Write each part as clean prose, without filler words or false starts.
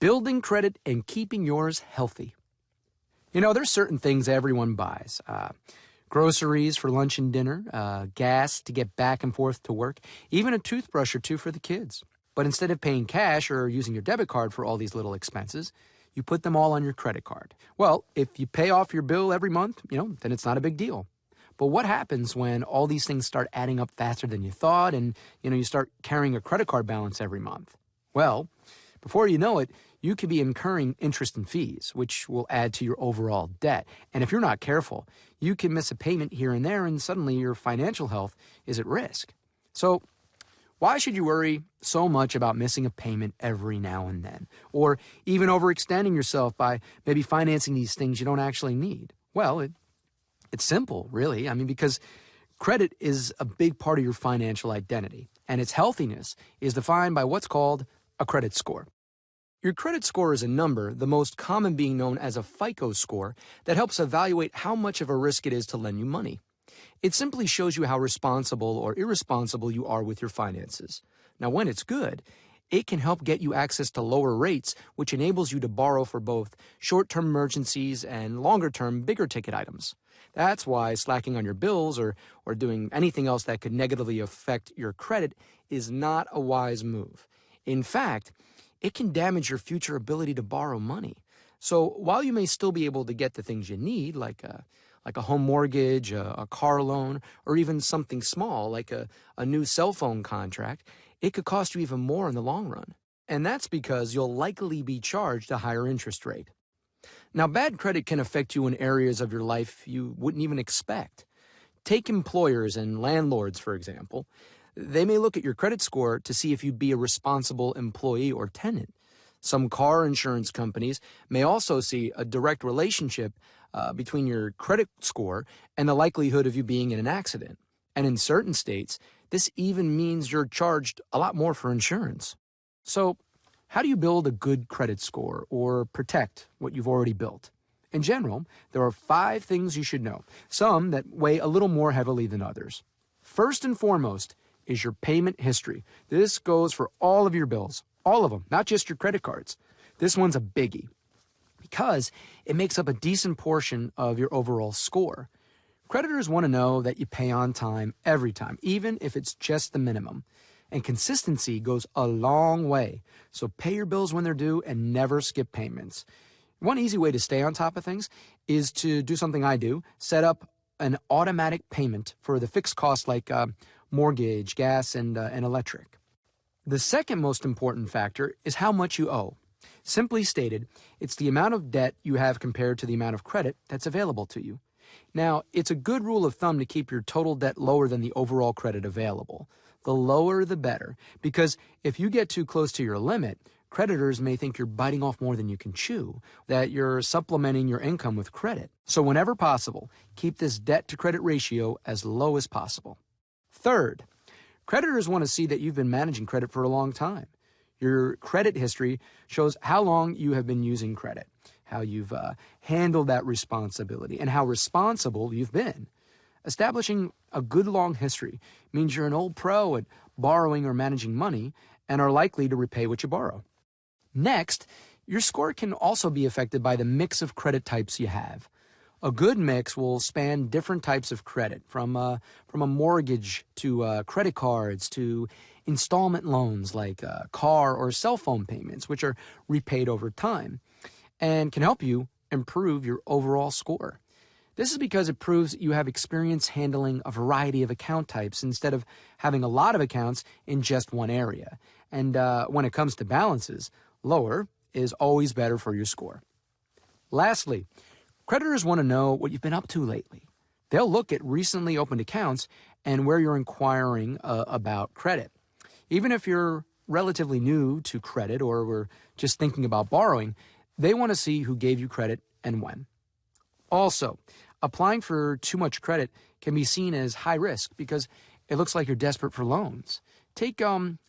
building credit and keeping yours healthy. You know, there's certain things everyone buys. Groceries for lunch and dinner, gas to get back and forth to work, even a toothbrush or two for the kids. But instead of paying cash or using your debit card for all these little expenses, you put them all on your credit card. Well, if you pay off your bill every month, then it's not a big deal. But what happens when all these things start adding up faster than you thought and, you start carrying a credit card balance every month? Well, before you know it, you could be incurring interest and fees, which will add to your overall debt. And if you're not careful, you can miss a payment here and there, and suddenly your financial health is at risk. So why should you worry so much about missing a payment every now and then? Or even overextending yourself by maybe financing these things you don't actually need? Well, it's simple, really. Because credit is a big part of your financial identity, and its healthiness is defined by what's called a credit score. Your credit score is a number, the most common being known as a FICO score, that helps evaluate how much of a risk it is to lend you money. It simply shows you how responsible or irresponsible you are with your finances. Now, when it's good, it can help get you access to lower rates, which enables you to borrow for both short-term emergencies and longer-term, bigger-ticket items. That's why slacking on your bills or doing anything else that could negatively affect your credit is not a wise move. In fact, it can damage your future ability to borrow money. So while you may still be able to get the things you need, like a home mortgage, a car loan, or even something small like a new cell phone contract, it could cost you even more in the long run. And that's because you'll likely be charged a higher interest rate. Now, bad credit can affect you in areas of your life you wouldn't even expect. Take employers and landlords, for example. They may look at your credit score to see if you'd be a responsible employee or tenant. Some car insurance companies may also see a direct relationship between your credit score and the likelihood of you being in an accident. And in certain states, this even means you're charged a lot more for insurance. So, how do you build a good credit score or protect what you've already built? In general, there are 5 things you should know, some that weigh a little more heavily than others. First and foremost is your payment history. This goes for all of your bills, all of them, not just your credit cards. This one's a biggie because it makes up a decent portion of your overall score. Creditors want to know that you pay on time every time, even if it's just the minimum. And consistency goes a long way, so pay your bills when they're due and never skip payments. One easy way to stay on top of things is to do something I do, set up an automatic payment for the fixed costs like mortgage, gas, and electric. The second most important factor is how much you owe. Simply stated, it's the amount of debt you have compared to the amount of credit that's available to you. Now, it's a good rule of thumb to keep your total debt lower than the overall credit available. The lower, the better, because if you get too close to your limit, creditors may think you're biting off more than you can chew, that you're supplementing your income with credit. So whenever possible, keep this debt-to-credit ratio as low as possible. Third, creditors want to see that you've been managing credit for a long time. Your credit history shows how long you have been using credit, how you've handled that responsibility, and how responsible you've been. Establishing a good long history means you're an old pro at borrowing or managing money and are likely to repay what you borrow. Next, your score can also be affected by the mix of credit types you have. A good mix will span different types of credit, from a mortgage to credit cards to installment loans like car or cell phone payments, which are repaid over time, and can help you improve your overall score. This is because it proves you have experience handling a variety of account types instead of having a lot of accounts in just one area. And when it comes to balances, lower is always better for your score. Lastly, creditors want to know what you've been up to lately. They'll look at recently opened accounts and where you're inquiring about credit. Even if you're relatively new to credit or were just thinking about borrowing, they want to see who gave you credit and when. Also, applying for too much credit can be seen as high risk because it looks like you're desperate for loans. Take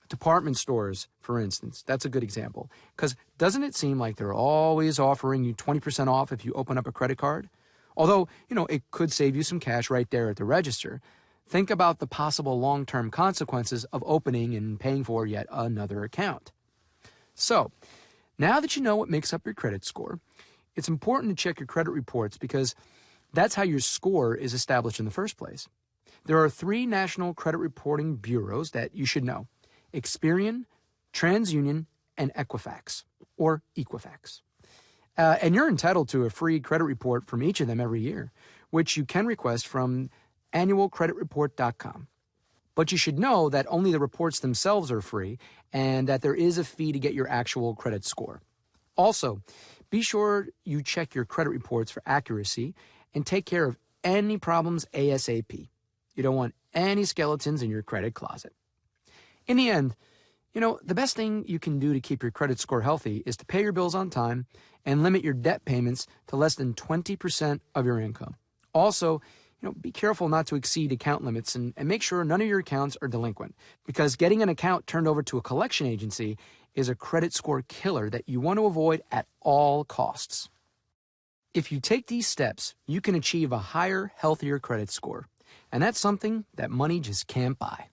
department stores, for instance. That's a good example. Because doesn't it seem like they're always offering you 20% off if you open up a credit card? Although, it could save you some cash right there at the register. Think about the possible long-term consequences of opening and paying for yet another account. So, Now that you know what makes up your credit score, it's important to check your credit reports because that's how your score is established in the first place. There are 3 national credit reporting bureaus that you should know: Experian, TransUnion, and Equifax, or Equifax. And you're entitled to a free credit report from each of them every year, which you can request from annualcreditreport.com. But you should know that only the reports themselves are free and that there is a fee to get your actual credit score. Also, be sure you check your credit reports for accuracy and take care of any problems ASAP. You don't want any skeletons in your credit closet. In the end, the best thing you can do to keep your credit score healthy is to pay your bills on time and limit your debt payments to less than 20% of your income. Also, be careful not to exceed account limits and make sure none of your accounts are delinquent, because getting an account turned over to a collection agency is a credit score killer that you want to avoid at all costs. If you take these steps, you can achieve a higher, healthier credit score, and that's something that money just can't buy.